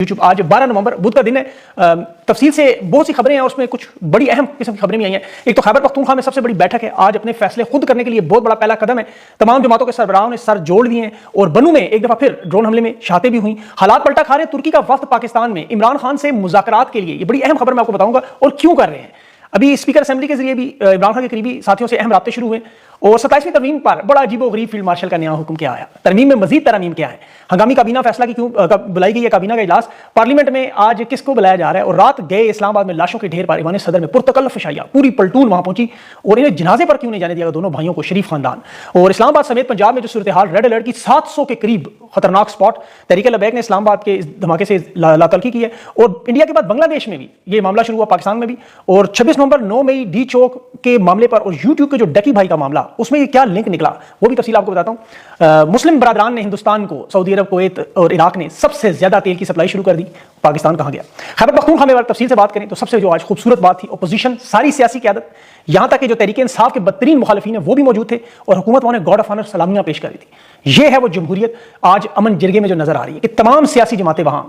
YouTube آج 12 نومبر بدھ کا دن ہے. تفصیل سے بہت سی خبریں ہیں اور اس میں کچھ بڑی اہم قسم کی خبریں بھی آئی ہیں. ایک تو خیبر پختونخوا میں سب سے بڑی بیٹھک ہے. آج اپنے فیصلے خود کرنے کے لیے بہت بڑا پہلا قدم ہے. تمام جماعتوں کے سربراہوں نے سر جوڑ دیے ہیں اور بنو میں ایک دفعہ پھر ڈرون حملے میں شہادتیں بھی ہوئیں. حالات پلٹا کھا رہے ہیں. ترکی کا وفد پاکستان میں عمران خان سے مذاکرات کے لیے, یہ بڑی اہم خبر میں آپ کو بتاؤں گا اور کیوں کر رہے ہیں. ابھی اسپیکر اسمبلی کے ذریعے بھی عمران خان کے قریبی ساتھیوں سے اہم رابطے شروع ہوئے اور 27ویں ترمیم پر بڑا عجیب و غریب فیلڈ مارشل کا نیا حکم کیا آیا. ترمیم میں مزید ترامیم کیا ہے, ہنگامی کابینہ فیصلہ کی کیوں بلائی گئی ہے, کابینہ کا اجلاس پارلیمنٹ میں آج کس کو بلایا جا رہا ہے, اور رات گئے اسلام آباد میں لاشوں کے ڈھیر پر ایوان صدر میں پرتکلف اشائیہ, پوری پلٹون وہاں پہنچی اور انہیں جنازے پر کیوں نہیں جانے دیا دونوں بھائیوں کو, شریف خاندان. اور اسلام آباد سمیت پنجاب میں جو صورتحال ریڈ الرٹ کی 700 کے قریب خطرناک سپاٹ, تحریک لبیک نے اسلام آباد کے اس دھماکے سے لاتعلقی کی ہے. اور انڈیا کے بعد بنگلہ دیش میں بھی یہ معاملہ شروع ہوا, پاکستان میں بھی. اور 26 نومبر 9 مئی ڈی چوک کے معاملے پر اور یوٹیوب کے جو ڈکی بھائی کا معاملہ, اس میں یہ کیا لنک نکلا وہ بھی تفصیل آپ کو بتاتا ہوں. مسلم برادران نے ہندوستان کو, سعودی عرب, کویت اور عراق نے سب سے زیادہ تیل کی سپلائی شروع کر دی. پاکستان کہاں گیا. خیبر پختونخوا میں تفصیل سے بات کریں تو سب سے جو آج خوبصورت بات تھی, اپوزیشن, ساری سیاسی قیادت, یہاں تک کہ جو تحریک انصاف کے بدترین مخالفین ہیں وہ بھی موجود تھے اور حکومت وہاں نے گارڈ آف آنر سلامیاں پیش کر دی تھی. یہ ہے وہ جمہوریت آج امن جرگے میں جو نظر آ رہی ہے کہ تمام سیاسی جماعتیں وہاں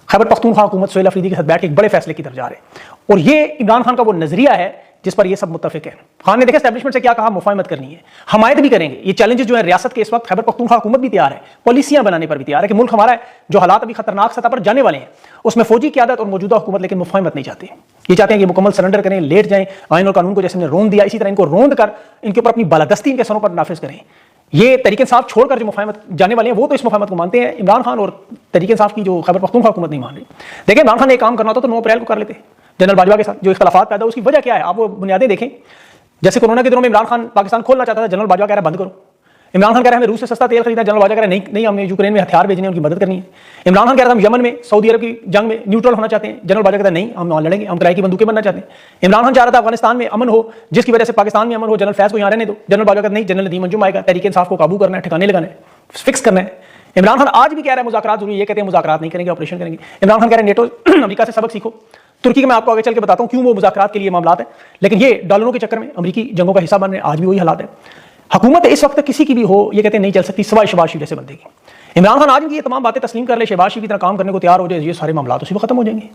خیبر پختونخوا حکومت سہیل افریدی کے ساتھ بیٹھ کے ایک بڑے فیصلے کی طرف جا رہے ہیں. اور یہ عمران خان کا وہ نظریہ ہے جس پر یہ سب متفق ہیں. خان نے دیکھا اسٹیبلشمنٹ سے کیا کہا, مفاہمت کرنی ہے, حمایت بھی کریں گے. یہ چیلنجز جو ہے ریاست کے اس وقت خیبر پختونخوا حکومت بھی تیار ہے, پالیسیاں بنانے پر بھی تیار ہے کہ ملک ہمارا ہے, جو حالات ابھی خطرناک سطح پر جانے والے ہیں اس میں فوجی قیادت اور موجودہ حکومت لیکن مفاہمت نہیں چاہتے. یہ چاہتے ہیں کہ مکمل سرنڈر کریں, لیٹ جائیں, آئین اور قانون کو جیسے نے روند دیا اسی طرح ان کو روند کر ان کے اوپر اپنی بالادستی ان کے سروں پر نافذ کریں. یہ تحریک انصاف چھوڑ کر جو مفاہمت جانے والے ہیں وہ تو اس مفاہمت کو مانتے ہیں. عمران خان اور تحریک انصاف کی جو خیبر پختونخوا حکومت نہیں مان رہی. دیکھیں عمران خان نے ایک کام کرنا ہوتا تو 9 اپریل کو کر لیتے جنرل باجوہ کے ساتھ. جو اختلافات پیدا اس کی وجہ کیا ہے آپ وہ بنیادیں دیکھیں. جیسے کورونا کے دنوں میں عمران خان پاکستان کھولنا چاہتا تھا, جنرل باجوہ کہہ رہا ہے بند کرو. عمران خان کہہ رہا ہے ہمیں روس سے سستا تیل خریدنا, جنرل باجوہ کہہ رہا ہے نہیں ہمیں یوکرین میں ہتھیار بھیجنے ہیں, ان کی مدد کرنی ہے. عمران خان کہہ رہا ہے ہم یمن میں سعودی عرب کی جنگ میں نیوٹرل ہونا چاہتے ہیں, جنرل باجوہ کہتا ہے نہیں ہم وہاں لڑیں گے, ہم کرائے کی بندوقیں بننا چاہتے ہیں. عمران خان چاہ رہا تھا افغانستان میں امن ہو جس کی وجہ سے پاکستان میں امن ہو, جنرل فیض کو یہاں رہنے دو. جنرل باجوہ کہتا ہے نہیں, جنرل ندیم انجم آئے گا, تحریک انصاف کو قابو کرنا ہے, ٹھکانے لگانا ہے, فکس کرنا ہے. عمران خان آج بھی کہہ رہا ہے مذاکرات ضروری ہے, یہ کہتے ہیں مذاکرات نہیں کریں گے, آپریشن کریں گے. عمران خان کہہ رہے ہیں نیٹو امریکہ سے سبق سیکھو. ترکی کے میں آپ کو آگے چل کے بتاتا ہوں کیوں وہ مذاکرات کے لیے معاملات ہیں, لیکن یہ ڈالروں کے چکر میں امریکی جنگوں کا حصہ بن رہے ہیں. آج بھی وہی حالات ہیں. حکومت اس وقت کسی کی بھی ہو یہ کہتے ہیں نہیں چل سکتی سوائے شہباز شریف جیسے بندے کی. عمران خان آج بھی یہ تمام باتیں تسلیم کر لے, شہباز شریف کی طرح کام کرنے کو تیار ہو جائے, یہ سارے معاملات اسی وقت ختم ہو جائیں گے.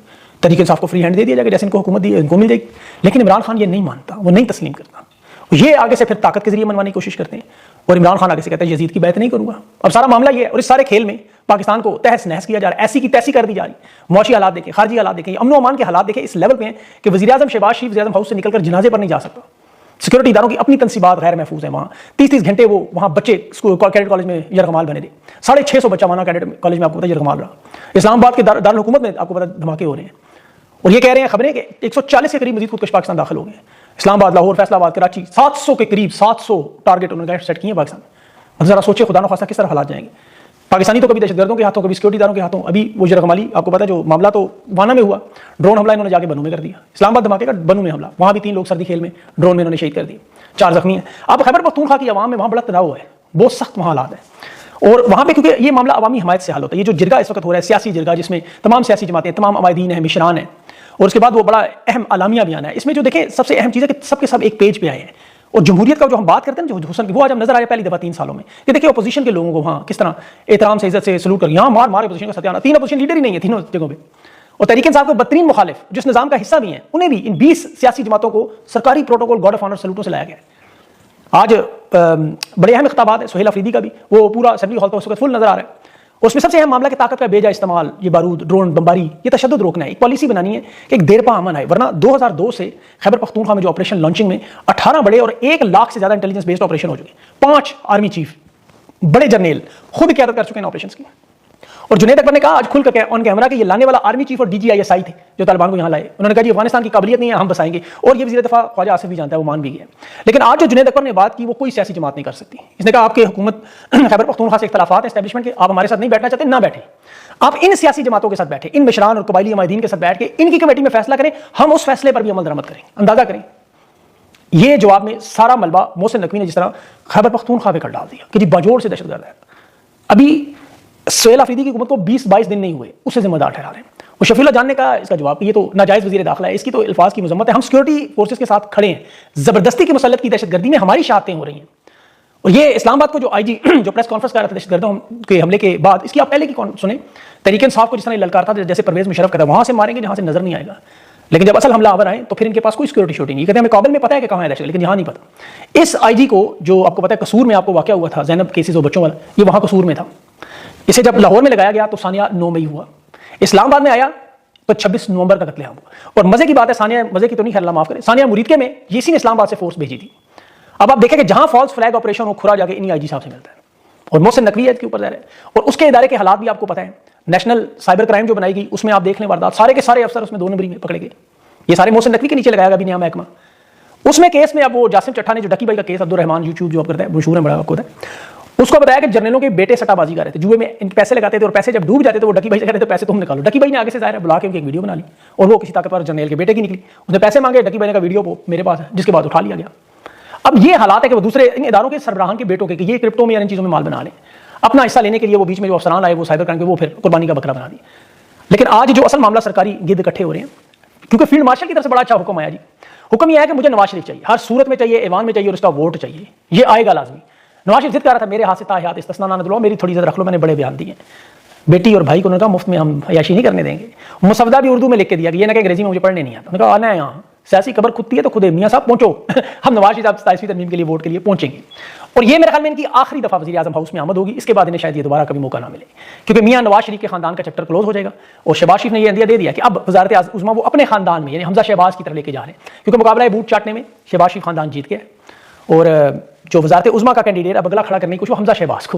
تحریک انصاف کو فری ہینڈ دے دیا جائے گا جیسے ان کو حکومت دی ان کو مل جائے گی. لیکن عمران خان یہ نہیں مانتا, وہ نہیں تسلیم کرتا. یہ آگے سے پھر طاقت کے ذریعے منوانے کی کوشش کرتے ہیں اور عمران خان آگے سے کہتا ہے یزید کی بیعت نہیں کروں گا. اب سارا معاملہ یہ ہے اور اس سارے کھیل میں پاکستان کو تہس نہس کیا جا رہا ہے, ایسی کی تیسی کر دی جا رہی. معاشی حالات دیکھیں, خارجی حالات دیکھیں, امن و امان کے حالات دیکھیں, اس لیول پہ ہیں کہ وزیر اعظم شہباز شریف وزیر اعظم ہاؤس سے نکل کر جنازے پر نہیں جا سکتا. سیکورٹی اداروں کی اپنی تنصیبات غیر محفوظ ہیں. وہاں 30 گھنٹے وہ وہاں بچے کیڈٹ کالج میں یرغمال بنے رہے. 650 بچہ مانا کیڈٹ کالج میں آپ کو پتا یرغمال رہا. اسلام آباد کے دارالحکومت میں آپ کو پتا دھماکے ہو رہے ہیں اور یہ کہہ رہے ہیں خبریں کہ 140 کے قریب مزید خودکش پاکستان داخل ہو گئے ہیں. اسلام آباد, لاہور, فیصلہ آباد, کراچی, 700 کے قریب 700 ٹارگٹ انہوں نے سیٹ کیے ہیں پاکستان. اب ذرا سوچے خدا نخواستہ کس طرح حالات جائیں گے. پاکستانی تو کبھی دہشت گردوں کے ہاتھوں, کبھی سیکورٹی اداروں کے ہاتھوں. ابھی وہ یرغمالی آپ کو پتا ہے جو معاملہ تو وانا میں ہوا, ڈرون حملہ انہوں نے جا کے بنو میں کر دیا. اسلام آباد دھماکے کا بنو میں حملہ, وہاں بھی 3 لوگ سردی کھیل میں ڈرون میں انہوں نے شہید کر دیے, 4 زخمی ہیں. اب خیبر پختونخوا کی عوام میں وہاں بڑا تناؤ ہے, بہت سخت وہاں حالات ہیں. اور وہاں پہ کیونکہ یہ معاملہ عوامی حمایت سے حل ہوتا ہے. یہ جو جرگہ اس وقت ہو رہا ہے سیاسی جرگہ جس میں تمام سیاسی جماعتیں, تمام عمائدین ہیں, مشران ہیں, اور اس کے بعد وہ بڑا اہم اعلامیہ بیان ہے. اس میں جو دیکھیں سب سے اہم چیز ہے کہ سب کے سب ایک پیج پہ آئے ہیں. اور جمہوریت کا جو ہم بات کرتے ہیں جو حسن کی, وہ آج ہم نظر آ رہے ہیں پہلی دفعہ 3 سالوں میں. یہ دیکھیں اپوزیشن کے لوگوں کو وہاں کس طرح احترام سے عزت سے سلوک کر, یہاں مار اپوزیشن کا ستیانہ. 3 اپوزیشن لیڈر ہی نہیں ہے تینوں جگہوں پہ. اور تحریک انصاف کے بدترین مخالف جس نظام کا حصہ بھی ہیں انہیں بھی ان 20 سیاسی جماعتوں کو سرکاری پروٹوکول گارڈ آف آنر سلوٹوں سے لایا گیا ہے. آج بڑے اہم خطابات ہیں سہیل افریدی کا بھی, وہ پورا اسمبلی ہال تو اس وقت فل نظر آ رہا ہے. اس میں سب سے اہم معاملہ کہ طاقت کا بے جا استعمال, یہ بارود, ڈرون, بمباری, یہ تشدد روکنا ہے. ایک پالیسی بنانی ہے کہ ایک دیر پا امن آئے, ورنہ 2002 سے خیبر پختونخوا میں جو آپریشن لانچنگ میں 18 بڑے اور 1 لاکھ سے زیادہ انٹیلیجنس بیسڈ آپریشن ہو چکے ہیں. 5 آرمی چیف بڑے جرنیل خود قیادت کر چکے ہیں آپریشنز کی. اور جنید اکبر نے کہا آج کھل کر آن کیمرہ کہ یہ لانے والا آرمی چیف اور DGISI تھے جو طالبان کو یہاں لائے. انہوں نے کہا جی افغانستان کی قابلیت نہیں ہے, ہم بسائیں گے. اور یہ وزیر دفاع خواجہ آصف بھی جانتا ہے, وہ مان بھی گیا. لیکن آج جو جنید اکبر نے بات کی وہ کوئی سیاسی جماعت نہیں کر سکتی. اس نے کہا آپ کے حکومت خیبر پختونخوا سے اختلافات ہیں اسٹیبلشمنٹ کے, آپ ہمارے ساتھ نہیں بیٹھنا چاہتے نہ بیٹھیں. آپ ان سیاسی جماعتوں کے ساتھ بیٹھیں, ان مشران اور قبائلی عمائدین کے ساتھ بیٹھ کے ان کی کمیٹی میں فیصلہ کریں, ہم اس فیصلے پر بھی عمل درآمد کریں. اندازہ کریں یہ جواب میں سارا ملبہ محسن نقوی نے جس طرح خیبر پختونخوا پہ کر ڈال دیا کہ جی باجوڑ سے دہشت گرد ہے. ابھی سہیل افریدی کی حکومت کو 20-22 دن نہیں ہوئے, اسے ذمہ دار ٹھہرا رہے ہیں. وہ شفیع اللہ جان نے کہا اس کا جواب کہ یہ تو ناجائز وزیر داخلہ ہے, اس کی تو الفاظ کی مذمت ہے, ہم سیکورٹی فورسز کے ساتھ کھڑے ہیں, زبردستی کی مسلط کی دہشت گردی میں ہماری شہادتیں ہو رہی ہیں. اور یہ اسلام آباد کو جو آئی جی جو پریس کانفرنس کر رہا تھا دہشت گردوں کے حملے کے بعد، اس کی آپ پہلے کی سنیں، تحریک انصاف کو جس طرح للکارتا تھا جیسے پرویز مشرف کہتا ہے وہاں سے ماریں گے جہاں سے نظر نہیں آئے گا، لیکن جب اصل حملہ آور آئے تو پھر ان کے پاس کوئی سیکورٹی شوٹنگ نہیں، کہتے ہیں ہمیں کابل میں پتہ ہے کہ کہاں ہے دہشت گرد، لیکن یہاں نہیں پتہ۔ اس آئی جی کو جو آپ کو پتہ ہے قصور میں آپ کو واقعہ ہوا تھا زینب کیسز اور بچوں والا، یہ وہاں قصور میں تھا، اسے جب لاہور میں لگایا گیا تو ثانیہ 9 مئی ہوا، اسلام آباد میں آیا تو 26 نومبر کا قتل عام ہوا۔ اور مزے کی بات ہے، ثانیہ مزے کی تو نہیں، خیر اللہ معاف کرے، ثانیہ مریدکے میں اسی نے اسلام آباد سے فورس بھیجی تھی۔ اب آپ دیکھیں کہ جہاں فالس فلیگ آپریشن ہو کھرا جا کے انہی آئی جی صاحب سے ملتا ہے، اور محسن نقوی کے اوپر ظاہر ہے، اور اس کے ادارے کے حالات بھی آپ کو پتہ ہیں، نیشنل سائبر کرائم جو بنائی گئی اس میں آپ دیکھ لیں واردات، سارے کے سارے افسر اس میں 2 نمبری میں پکڑے گئے، یہ سارے محسن نقوی کے نیچے لگایا گا بھی نیا محکمہ۔ اس میں کیس میں اب وہ جاسم چٹھا نے جو ڈکی بھائی کا کیس، عبدالرحمان یوٹیوب جو آپ کرتا ہے مشہور ہے بڑا آپ کو پتہ ہے، اس کو بتایا کہ جرنیلوں کے بیٹے سٹا بازی کر رہے تھے، جوئے میں ان پیسے لگاتے تھے اور پیسے جب ڈوب جاتے تھے وہ ڈکی بھائی سے کہتے تھے پیسے تم نکالو، ڈکی بھائی نے آگے سے ظاہر ہے بلا کے ان کی ایک ویڈیو بنا لی اور وہ کسی طاقتور جرنیل کے بیٹے کی نکلی، اس نے پیسے مانگے، ڈکی بھائی نے کہا ویڈیو میرے پاس ہے، جس کے بعد اٹھا لیا گیا۔ اب یہ حالات ہے کہ وہ دوسرے ان اداروں کے سربراہان کے بیٹوں کے کہ یہ کرپٹو میں یا ان چیزوں میں مال بنا لیں، اپنا حصہ لینے کے لیے وہ بیچ میں جو افسران لائے وہ سائبر کرائم کے وہ پھر قربانی کا بکرا بنا دی۔ لیکن آج جو اصل معاملہ سرکاری گرد اکٹھے ہو رہے ہیں، کیونکہ فیلڈ مارشل کی طرف سے بڑا اچھا حکم آیا جی، حکم یہ ہے کہ مجھے نواز شریف چاہیے، ہر صورت میں چاہیے، ایوان میں چاہیے، اور اس کا ووٹ چاہیے، یہ آئے گا لازمی۔ نواز شریف ضد کر رہا تھا میرے ہاتھ سے تا حیات استثنا نہ دلواؤ، میری تھوڑی عزت رکھ لو، میں نے بڑے بیان دیے ہیں، بیٹی اور بھائی کو انہوں نے کہا مفت میں ہم عیاشی نہیں کرنے دیں گے، مسودہ بھی اردو میں لکھ کے دیا کہ یہ نہ کہ انگریزی میں مجھے پڑھنے نہیں آتا، انہوں نے کہا آنا ہے یہاں سیاسی قبر کھدتی ہے تو خود میاں صاحب پہنچو، ہم نواز شریف 27ویں ترمیم کے لیے ووٹ کے لیے پہنچیں گے، اور یہ میرے خیال میں ان کی آخری دفعہ وزیر اعظم ہاؤس میں آمد ہوگی، اس کے بعد انہیں شاید یہ دوبارہ کبھی موقع نہ ملے، کیونکہ میاں نواز شریف کے خاندان کا چیپٹر کلوز ہو جائے گا، اور شہباز شریف نے یہ عندیہ دے دیا کہ اب وزارت عظمیٰ وہ اپنے خاندان میں یعنی حمزہ شہباز کی طرف لے کے جا رہے ہیں، کیونکہ مقابلہ ہے بوٹ چاٹنے میں شہباز شریف خاندان جیت گیا، اور جو وزارت عظمیٰ کا کینڈیڈیٹ اب اگلا کھڑا کرنے کی کوشش وہ حمزہ شہباز کو،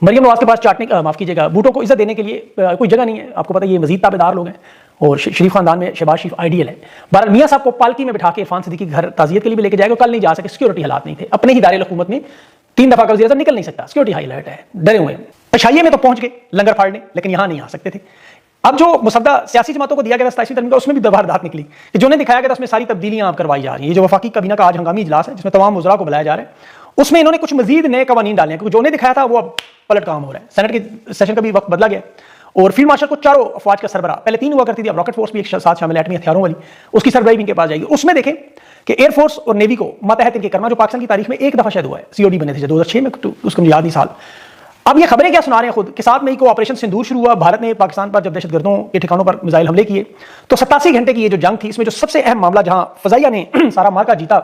مریم نواز کے پاس چاٹنے معاف کیجیے گا بوٹوں کو عزت دینے کے لیے کوئی جگہ نہیں ہے، آپ کو پتہ ہے یہ مزید تابع دار لوگ ہیں، اور شریف خاندان میں شہباز شریف آئیڈیل ہے۔ بہرحال میاں صاحب کو پالکی میں بٹھا کے عرفان صدیقی کے گھر تعزیت کے لیے بھی لے کے جائے گا، کل نہیں جا سکے، سیکورٹی حالات نہیں تھے، اپنے ہی دائرے حکومت میں 3 دفعہ کا وزیر اعظم نکل نہیں سکتا، سیکورٹی ہائی الرٹ ہے، ڈرے ہوئے ہیں، پشائیے میں تو پہنچ گئے لنگر پھاڑنے، لیکن یہاں نہیں آ سکتے تھے۔ اب جو مسودہ سیاسی جماعتوں کو دیا گیا 27ویں ترمیم کا، اس میں بھی واردات نکلی کہ جو انہیں دکھایا گیا تھا اس میں ساری تبدیلیاں آپ کروائی جا رہی ہیں، یہ جو وفاقی کابینہ کا آج ہنگامی اجلاس ہے جس میں تمام وزراء کو بلایا جا رہا ہے، اس میں انہوں نے کچھ مزید نئے قوانین ڈالے ہیں، کیونکہ جو انہیں دکھایا تھا وہ اب پلٹ کام ہو رہا ہے، سینٹ کے سیشن کا بھی وقت بدلا گیا، اور فیلڈ مارشل کو 4 افواج کا سربراہ، پہلے 3 ہوا کرتی تھی، اب راکٹ فورس بھی ایک ساتھ شامل ہے ایٹمی ہتھیاروں والی، اس کی سربراہی بھی ان کے پاس جائے گی۔ اس میں دیکھیں کہ ایئر فورس اور نیوی کو ماتحت ان کے کرنا، جو پاکستان کی تاریخ میں ایک دفعہ شاید ہوا ہے، COD بنے تھے 2006 میں، اس کو مجھے یاد نہیں سال۔ اب یہ خبریں کیا سنا رہے ہیں خود کہ 7 مئی کو آپریشن سندور شروع ہوا، بھارت نے پاکستان پر جب دہشت گردوں کے ٹھکانوں پر میزائل حملے کیے تو 87 گھنٹے کی یہ جو جنگ تھی، اس میں جو سب سے اہم معاملہ جہاں فضائیہ نے سارا مارکا جیتا،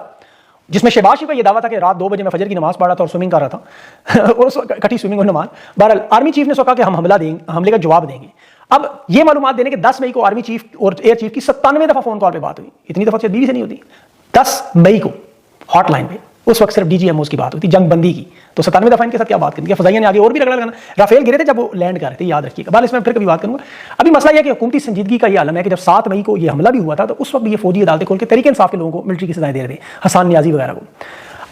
جس میں شہباز شریف کا یہ دعویٰ تھا کہ رات 2 بجے میں فجر کی نماز پڑھ رہا تھا اور سوئمنگ کر رہا تھا اور اس کٹی سوئمنگ اور نماز، بہرحال آرمی چیف نے کہا کہ ہم حملے کا جواب دیں گے۔ اب یہ معلومات دینے کہ 10 مئی کو آرمی چیف اور ایئر چیف کی 97 دفعہ فون کال پہ بات ہوئی، اتنی دفعہ شاید بیوی سے نہیں ہوتی، 10 مئی کو ہاٹ لائن پہ، اس وقت صرف DGMOs کی بات ہوتی، جنگ بندی کی، تو 97 دفعہ ان کے ساتھ کیا بات کریں گے؟ فضائیہ نے آگے اور بھی رگڑا لگانا، رافیل گرے تھے جب وہ لینڈ کر رہے تھے، یاد رکھیے گا، اس میں پھر کبھی بات کروں گا۔ ابھی مسئلہ یہ ہے کہ حکومتی سنجیدگی کا یہ عالم ہے کہ جب 7 مئی کو یہ حملہ بھی ہوا تھا تو اس وقت بھی یہ فوجی عدالتیں کھول کے تحریک انصاف کے لوگوں کو ملٹری کی سزائیں دے رہے تھے، حسان نیازی وغیرہ کو۔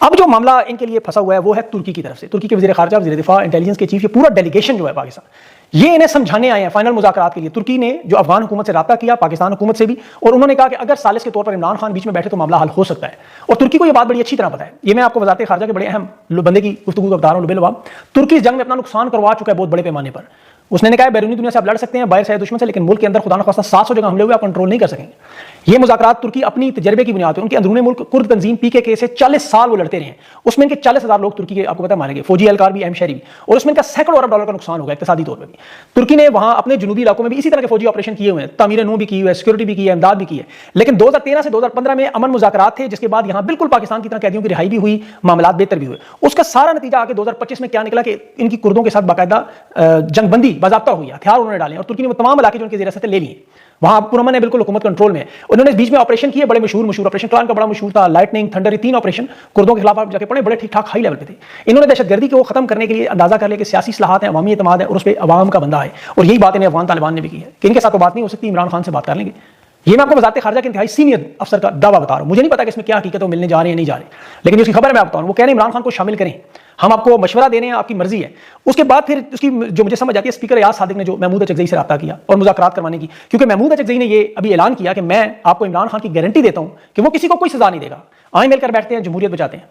اب جو معاملہ ان کے لیے پھنسا ہوا ہے وہ ہے ترکی کی طرف سے، ترکی کے وزیر خارجہ، وزیر دفاع، انٹیلیجنس کے چیف، یہ پورا ڈیلیگیشن جو ہے پاکستان، یہ انہیں سمجھانے آئے ہیں فائنل مذاکرات کے لیے۔ ترکی نے جو افغان حکومت سے رابطہ کیا، پاکستان حکومت سے بھی، اور انہوں نے کہا کہ اگر ثالث کے طور پر عمران خان بیچ میں بیٹھے تو معاملہ حل ہو سکتا ہے، اور ترکی کو یہ بات بڑی اچھی طرح پتہ ہے۔ یہ میں آپ کو وزارت خارجہ کے بڑے اہم بندے کی گفتگو کا بتا رہا ہوں، لبے لباب، ترکی اس جنگ میں اپنا نقصان کروا چکا ہے بہت بڑے پیمانے پر۔ اس نے کہا ہے بیرونی دنیا سے آپ لڑ سکتے ہیں، باہر سے دشمن سے، لیکن ملک کے اندر خدا نخواستہ 700 جگہ حملے ہوئے آپ کنٹرول نہیں کر سکیں گے۔ یہ مذاکرات ترکی اپنی تجربے کی بنیاد پہ، ان کے اندرون ملک کرد تنظیم PKK سے 40 سال وہ لڑتے رہے ہیں، اس میں ان کے 40,000 لوگ ترکی کے آپ کو پتہ مارے گئے، فوجی اہلکار بھی، اہم شہری بھی، اور اس میں ان کا سینکڑوں ارب ڈالر کا نقصان ہوگا اقتصادی طور پہ بھی۔ ترکی نے وہاں اپنے جنوبی علاقوں میں بھی اسی طرح کے فوجی آپریشن کیے ہوئے ہیں، تعمیر نو بھی کی ہوئی ہے، سیکورٹی بھی کی ہے، امداد بھی کی ہے، لیکن 2013 سے 2015 میں امن مذاکرات تھے، جس کے بعد یہاں بالکل پاکستان کی طرح قیدیوں کی رہائی بھی ہوئی، معاملات بہتر بھی ہوئے۔ اس کا سارا نتیجہ آ کے 2025 میں کیا نکلا کہ ان کی کردوں کے ساتھ باقاعدہ جنگ بندی باضابطہ ہوئی، ہتھیار انہوں نے ڈالے، اور ترکی نے وہ تمام علاقے جو ان کے زیر اثر لے لیے، وہاں پرامن ہے، بالکل حکومت کنٹرول میں ہے۔ انہوں نے بیچ میں آپریشن کیے، بڑے مشہور آپریشن کلان کا بڑا مشہور تھا، لائٹننگ، تھنڈر، یہ 3 آپریشن کردوں کے خلاف آپ جا کے پڑھیں، بڑے ٹھیک ٹھاک ہائی لیول پہ تھے۔ انہوں نے دہشت گردی کو ختم کرنے کے لیے اندازہ کر لیا کہ سیاسی اصلاحات ہیں، عوامی اعتماد ہے، اور اس پہ عوام کا بندہ ہے، اور یہی بات انہیں افغان طالبان نے بھی کی ہے کہ ان کے ساتھ تو بات نہیں ہو سکتی، عمران خان سے بات کر لیں گے۔ یہ میں آپ کو وزارت خارجہ کے انتہائی سینئر افسر کا دعویٰ بتا رہا ہوں، مجھے نہیں پتا کہ اس میں کیا حقیقت ہے، ملنے جا رہے ہیں نہیں جا رہے، لیکن اس کی خبر ہے میں آپ بتا رہا ہوں، وہ کہہ رہے ہیں عمران خان کو شامل کریں، ہم آپ کو مشورہ دے رہے ہیں، آپ کی مرضی ہے۔ اس کے بعد پھر اس کی جو مجھے سمجھ آتی ہے، اسپیکر ایاز صادق نے جو محمود اچکزئی سے رابطہ کیا اور مذاکرات کروانے کی، کیونکہ محمود اچکزئی نے یہ ابھی اعلان کیا کہ میں آپ کو عمران خان کی گارنٹی دیتا ہوں کہ وہ کسی کو کوئی سزا نہیں دے گا، آئیں مل کر بیٹھتے ہیں، جمہوریت بچاتے ہیں،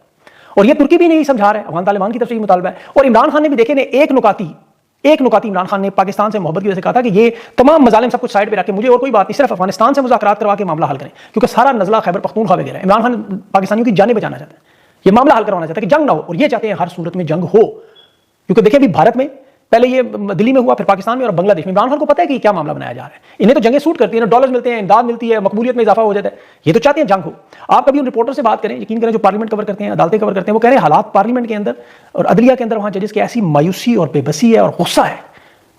اور یہ ترکی بھی نہیں سمجھا رہا ہے، افغان طالبان کی طرف سے یہ مطالبہ ہے۔ اور عمران خان نے بھی دیکھے ایک نکاتی عمران خان نے پاکستان سے محبت کی وجہ سے کہا تھا کہ یہ تمام مظالم سب کچھ سائڈ پہ رکھ کے مجھے اور کوئی بات نہیں، صرف افغانستان سے مذاکرات کروا کے معاملہ حل کریں، کیونکہ سارا نزلہ خیبر پختونخوا وغیرہ ہے۔ عمران خان پاکستانیوں کی جانیں بچانا چاہتے ہیں، یہ معاملہ حل کروانا چاہتا ہے کہ جنگ نہ ہو، اور یہ چاہتے ہیں ہر صورت میں جنگ ہو. کیونکہ دیکھیں ابھی بھارت میں پہلے یہ دلی میں ہوا، پھر پاکستان میں اور بنگلہ دیش میں. عمران خان کو پتہ ہے کہ کیا معاملہ بنایا جا رہا ہے. انہیں تو جنگیں سوٹ کرتی ہیں، ڈالرز ملتے ہیں، امداد ملتی ہے، مقبولیت میں اضافہ ہو جاتا ہے. یہ تو چاہتے ہیں جنگ ہو. آپ کبھی ان رپورٹر سے بات کریں، یقین کریں جو پارلیمنٹ کور کرتے ہیں، عدالتیں کور کرتے ہیں، وہ کہہ رہے ہیں حالات پارلیمنٹ کے اندر اور عدلیہ کے اندر وہاں ججز کی ایسی مایوسی اور بے بسی ہے اور غصہ ہے.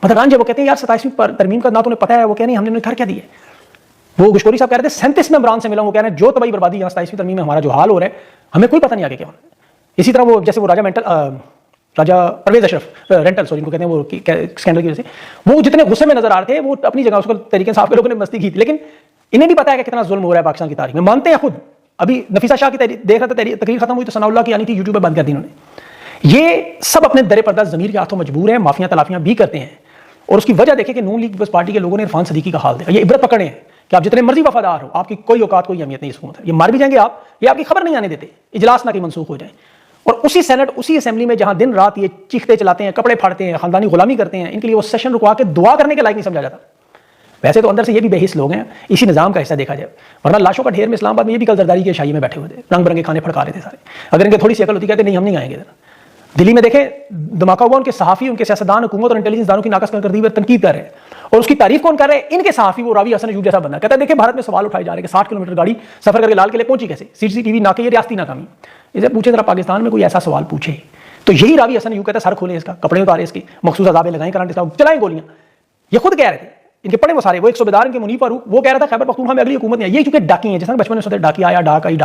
مطلب جب وہ کہتے ہیں یار 27ویں ترمیم کا نہ تو انہیں پتہ ہے، وہ کہہ رہے ہیں ہم نے انہیں کر کیا دیا. وہ گشکوری صاحب کہہ رہے تھے 37 میں عمران سے ملا، وہ کہہ رہے ہیں جو تباہی بربادی یہاں 27ویں ترمیم میں ہمارا جو حال ہو رہا ہے ہمیں کوئی پتہ نہیں آگے کیا ہونا ہے. اسی طرح وہ جیسے وہ راجہ پرویز اشرف رینٹل سوری ان کو کہتے ہیں، وہ اسکینڈل کی وجہ سے وہ جتنے غصے میں نظر آ رہے تھے، وہ اپنی جگہ اس کو طریقے صاحب کے لوگوں نے مستی کی تھی، لیکن انہیں بھی پتا ہے کہ کتنا ظلم ہو رہا ہے پاکستان کی تاریخ میں. مانتے ہیں خود. ابھی نفیسہ شاہ کی دیکھ رہا تھا تقریر ختم ہوئی تو ثناء اللہ کی آنی تھی، یوٹیوب پہ بند کر دی انہوں نے. یہ سب اپنے در پردہ ضمیر کے ہاتھوں مجبور ہیں، معافیاں تلافیاں بھی کرتے ہیں. اور اس کی وجہ دیکھیں کہ نون لیگ پیپلز پارٹی کے لوگوں نے عرفان صدیقی کا حال دیکھا. یہ عبرت پکڑے ہیں کہ آپ جتنے مرضی وفادار ہو، آپ کی کوئی اوقات کوئی اہمیت نہیں اس حکومت ہے. یہ مار بھی جائیں گے آپ، یہ آپ کی خبر نہیں آنے دیتے، اجلاس نہ کہ منسوخ ہو جائیں. اور اسی سینٹ اسی اسمبلی میں جہاں دن رات یہ چیختے چلاتے ہیں، کپڑے پھاڑتے ہیں، خاندانی غلامی کرتے ہیں، ان کے لیے وہ سیشن رکوا کے دعا کرنے کے لائق نہیں سمجھا جاتا. ویسے تو اندر سے یہ بھی بے حس لوگ ہیں، اسی نظام کا حصہ دیکھا جائے. ورنہ لاشوں کا ڈھیر میں اسلام آباد میں یہ بھی کل زرداری کے شاہی میں بیٹھے ہوئے تھے، رنگ برنگے کھانے پھڑکا رہے تھے سارے. اگر ان کے تھوڑی سی عقل ہوتی کہتے نہیں ہم نہیں آئیں گے. دلی میں دیکھیں دھماکہ ہوا، ان کے صحافی، ان کے سیاستدان، حکومت اور انٹیلیجنس دانوں کی ناقص کردگی پر تنقید کر رہے ہیں. اور اس کی تعریف کون کر رہے ہیں؟ ان کے صحافی. وہ راوی حسن ایوب جیسا بندہ کہتا ہے دیکھیں بھارت میں سوال اٹھائے جا رہے ہیں کہ 60 کلومیٹر گاڑی سفر کر کے لال قلعے پہنچی کیسے؟ CCTV ناکے یہ ریاستی ناکامی. اسے پوچھیں ذرا پاکستان میں کوئی ایسا سوال پوچھے تو یہی راوی حسن ایوب کہتا ہے سر کھولیں اس کا، کپڑے اتارے اس کے، مخصوص عذابیں لگائیں، کرنٹ چلائیں گولیاں. یہ خود کہہ رہے تھے، ان کے پڑھے وہ سارے. وہ ایک صوبیدار ان کے منیب فاروق وہ کہہ رہا تھا خیبر پختونخوا میں اگلی حکومت نہیں ہے. یہ چونکہ ڈاکی ہیں، جس طرح بچپن میں سوچتے ڈاکی آیا، ڈاک آئی،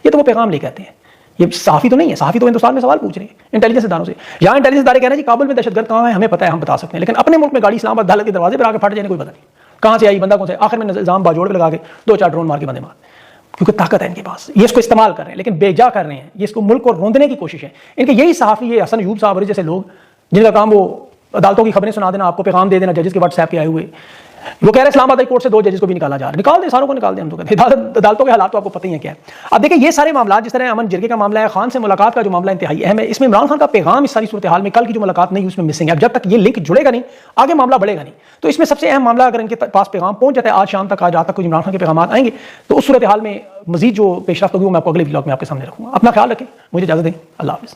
یہ تو وہ پیغام لے کے آتے ہیں. یہ صحافی تو نہیں ہے، صحافی تو ہندوستان میں سوال پوچھ رہے ہیں انٹیلیجنس اداروں سے. یہاں انٹیلیجنس ادارے کہہ رہے ہیں جی کابل میں دہشت گرد کہاں ہے، ہمیں پتہ ہے، ہم بتا سکتے ہیں. لیکن اپنے ملک میں گاڑی اسلام آباد عدالت کے دروازے پر آ کے پھٹ جائے، کوئی پتہ نہیں کہاں سے آئی، بندہ کون سے. آخر میں نظام باجوڑ پہ لگا کے 2-4 ڈرون مار کے بندے مار، کیونکہ طاقت ہے ان کے پاس. یہ اس کو استعمال کر رہے ہیں لیکن بے جا کر رہے ہیں. یہ اس کو ملک کو روندنے کی کوشش ہے ان کے. یہی صحافی، یہ حسن ایوب صاحب جیسے لوگ جن کا کام وہ عدالتوں کی خبریں سنا دینا، آپ کو پیغام دے دینا ججز کے واٹس ایپ کے آئے ہوئے. وہ کہہ رہے ہیں اسلام آباد ہائی کورٹ سے 2 ججز کو بھی نکالا جا رہا ہے. نکال دیں، ساروں کو نکال دیں. ہم تو کہتے ہیں عدالتوں کے حالات تو آپ کو پتہ ہی ہے کیا ہے. اب دیکھیں یہ سارے معاملات، جس طرح امن جرگے کا معاملہ ہے، خان سے ملاقات کا جو معاملہ انتہائی اہم ہے. اس میں عمران خان کا پیغام اس ساری صورتحال میں کل کی جو ملاقات نہیں اس میں مسنگ ہے. اب جب تک یہ لنک جڑے گا نہیں آگے معاملہ بڑھے گا نہیں. تو اس میں سب سے اہم معاملہ اگر ان کے پاس پیغام پہنچ جاتا ہے آج شام تک، آج رات تک کوئی عمران خان کے پیغامات آئیں گے تو اس صورتحال میں مزید جو پیش رفت ہوگی وہ میں آپ کو اگلے ولاگ میں آپ کے سامنے رکھوں گا. اپنا خیال رکھیں، مجھے اجازت دیں. اللہ حافظ.